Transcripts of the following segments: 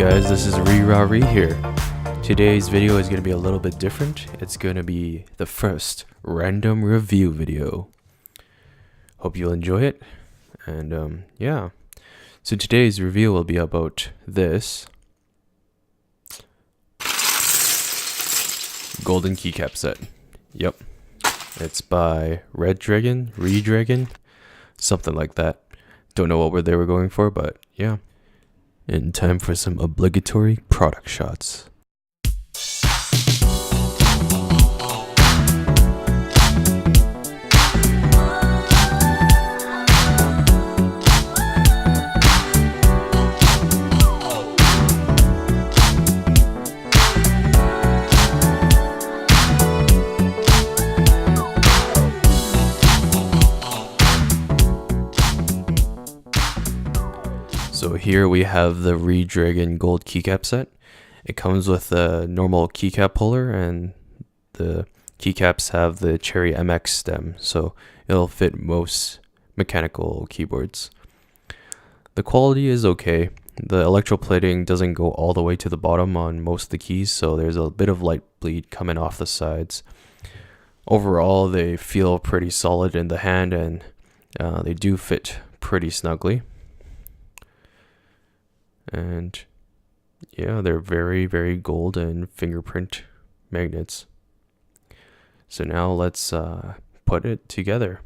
guys, this is Ree here. Today's video is going to be a little bit different. It's going to be the first random review video. Hope you'll enjoy it. And yeah. So today's review will be about this golden keycap set. Yep. It's by Redragon, something like that. Don't know what they were going for, but yeah. And time for some obligatory product shots. So here we have the Redragon gold keycap set. It comes with a normal keycap puller, and the keycaps have the Cherry MX stem, so it'll fit most mechanical keyboards. The quality is okay. The electroplating doesn't go all the way to the bottom on most of the keys, so there's a bit of light bleed coming off the sides. Overall, they feel pretty solid in the hand, and they do fit pretty snugly. And yeah, they're very, very gold and fingerprint magnets. So now let's put it together.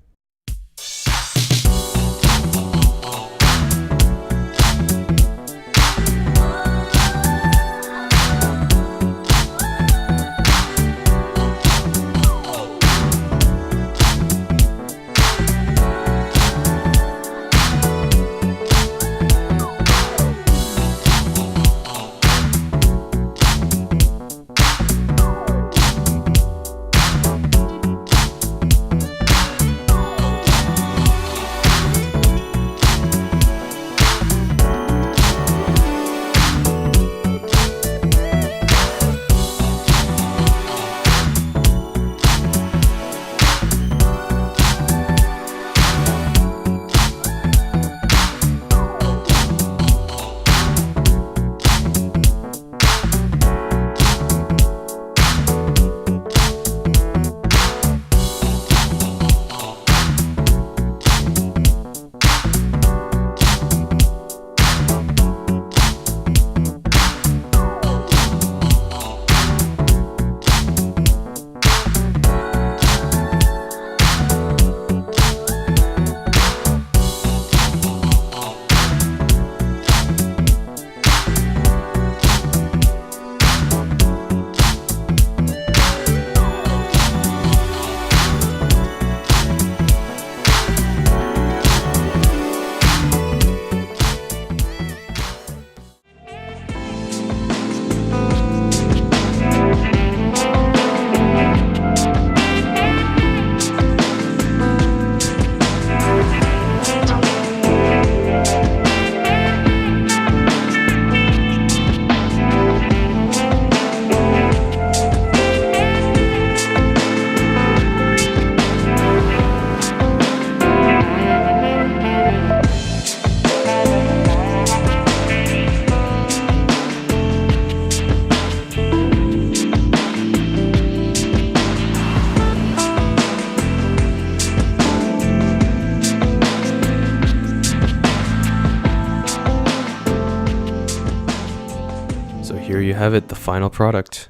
So here you have it, the final product.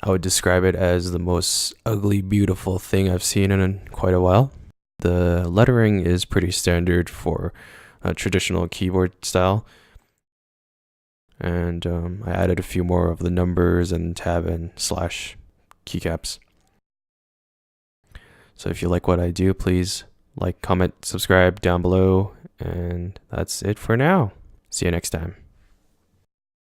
I would describe it as the most ugly, beautiful thing I've seen in quite a while. The lettering is pretty standard for a traditional keyboard style. And I added a few more of the numbers and tab and slash keycaps. So if you like what I do, please like, comment, subscribe down below. And that's it for now. See you next time.